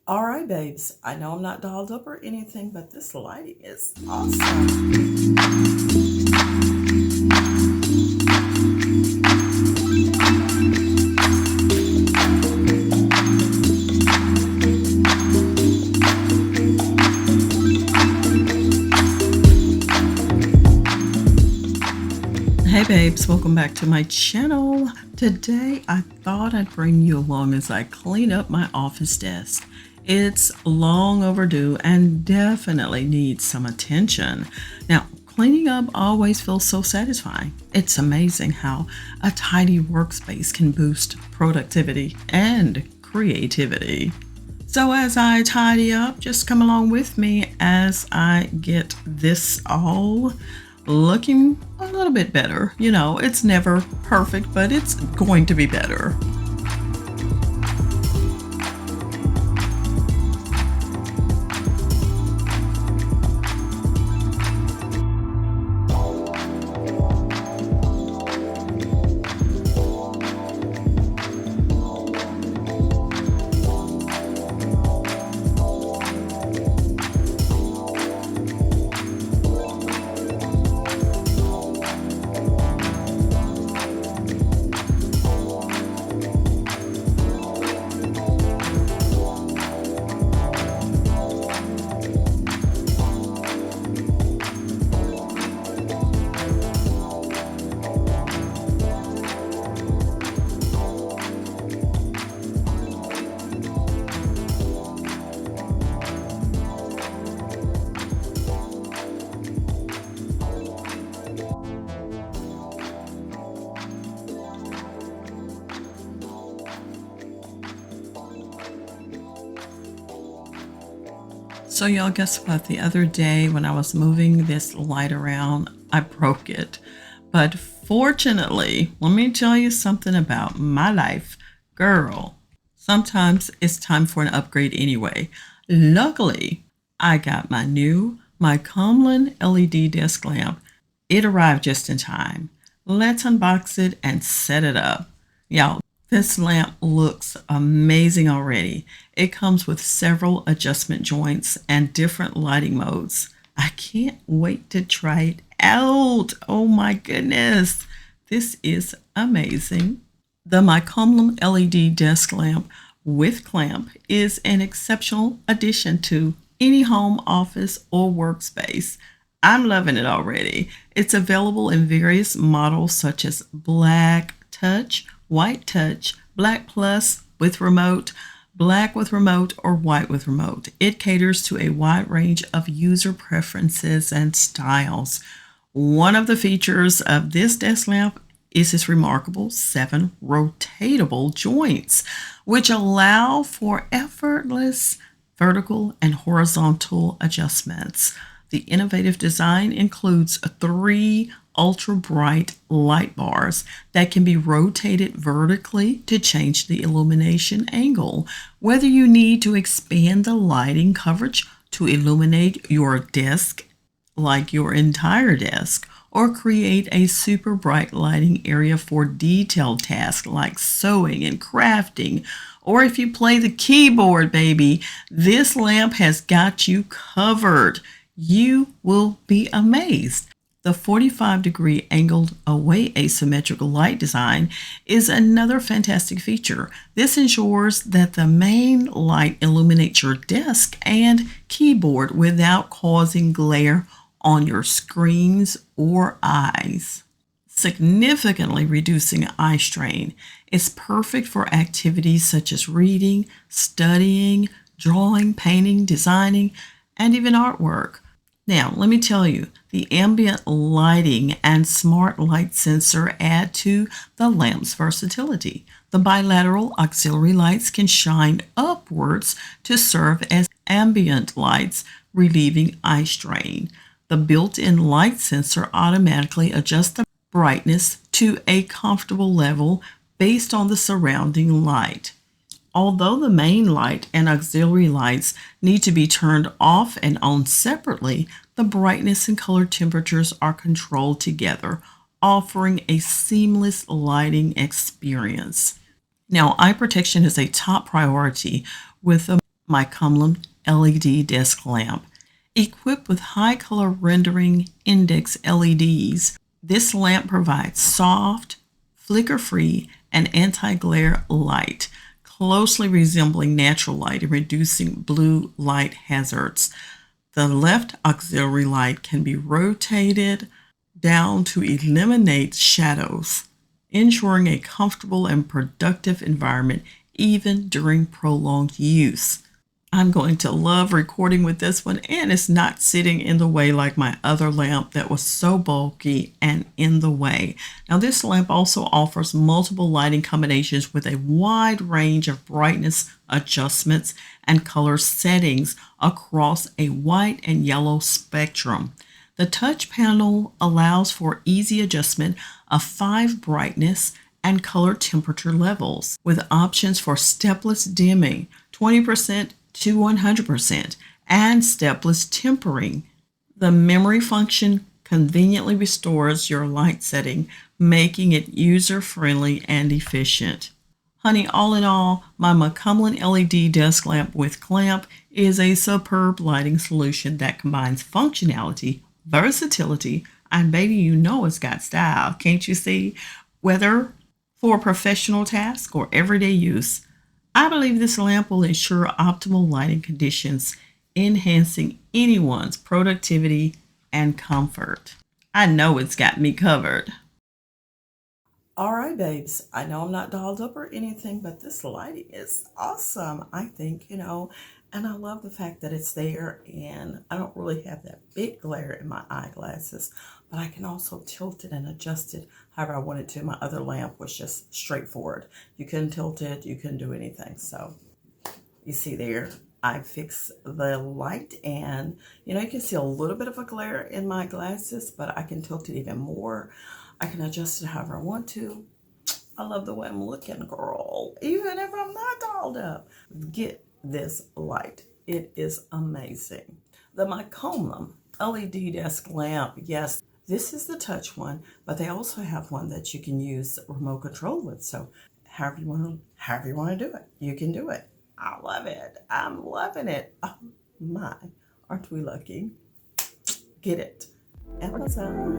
All right, babes, I know I'm not dolled up or anything, but this lighting is awesome. Hey babes, welcome back to my channel. Today I thought I'd bring you along as I clean up my office desk. It's long overdue and definitely needs some attention. Now, cleaning up always feels so satisfying. It's amazing how a tidy workspace can boost productivity and creativity. So as I tidy up, just come along with me as I get this all looking a little bit better. You know, it's never perfect, but it's going to be better. So y'all, guess what? The other day when I was moving this light around, I broke it. But fortunately, let me tell you something about my life. Girl, sometimes it's time for an upgrade anyway. Luckily, I got my 𝐤𝐤𝐳𝐤𝐬 LED desk lamp. It arrived just in time. Let's unbox it and set it up. Y'all, this lamp looks amazing already. It comes with several adjustment joints and different lighting modes. I can't wait to try it out. Oh my goodness, this is amazing. The 𝐤𝐤𝐳𝐤𝐬 LED desk lamp with clamp is an exceptional addition to any home, office, or workspace. I'm loving it already. It's available in various models such as black touch, white touch, black plus with remote, black with remote, or white with remote. It caters to a wide range of user preferences and styles. One of the features of this desk lamp is its remarkable 7 rotatable joints, which allow for effortless vertical and horizontal adjustments. The innovative design includes 3 ultra bright light bars that can be rotated vertically to change the illumination angle. Whether you need to expand the lighting coverage to illuminate your desk, like your entire desk, or create a super bright lighting area for detailed tasks like sewing and crafting, or if you play the keyboard, baby, this lamp has got you covered. You will be amazed. The 45-degree angled away asymmetrical light design is another fantastic feature. This ensures that the main light illuminates your desk and keyboard without causing glare on your screens or eyes, significantly reducing eye strain. It's perfect for activities such as reading, studying, drawing, painting, designing, and even artwork. Now, let me tell you, the ambient lighting and smart light sensor add to the lamp's versatility. The bilateral auxiliary lights can shine upwards to serve as ambient lights, relieving eye strain. The built-in light sensor automatically adjusts the brightness to a comfortable level based on the surrounding light. Although the main light and auxiliary lights need to be turned off and on separately, the brightness and color temperatures are controlled together, offering a seamless lighting experience. Now, eye protection is a top priority with the my 𝐤𝐬 LED desk lamp. Equipped with high color rendering index LEDs, this lamp provides soft, flicker-free, and anti-glare light, closely resembling natural light and reducing blue light hazards. The left auxiliary light can be rotated down to eliminate shadows, ensuring a comfortable and productive environment even during prolonged use. I'm going to love recording with this one, and it's not sitting in the way like my other lamp that was so bulky and in the way. Now this lamp also offers multiple lighting combinations with a wide range of brightness adjustments and color settings across a white and yellow spectrum. The touch panel allows for easy adjustment of 5 brightness and color temperature levels, with options for stepless dimming, 20% to 100%, and stepless tempering. The memory function conveniently restores your light setting, making it user-friendly and efficient. Honey, all in all, my 𝐤𝐬 LED desk lamp with clamp is a superb lighting solution that combines functionality, versatility, and baby, you know it's got style, can't you see? Whether for professional tasks or everyday use, I believe this lamp will ensure optimal lighting conditions, enhancing anyone's productivity and comfort. I know it's got me covered. All right, babes, I know I'm not dolled up or anything, but this lighting is awesome, I think, and I love the fact that it's there, and I don't really have that big glare in my eyeglasses, but I can also tilt it and adjust it however I wanted to. My other lamp was just straightforward. You couldn't tilt it, you couldn't do anything. So you see there, I fixed the light, and you can see a little bit of a glare in my glasses, but I can tilt it even more. I can adjust it however I want to. I love the way I'm looking, girl, even if I'm not dolled up. Get this light. It is amazing. The 𝐤𝐬 LED desk lamp, yes, this is the touch one, but they also have one that you can use remote control with. So however you want to do it, you can do it. I love it. I'm loving it. Oh my, aren't we lucky? Get it. Amazon.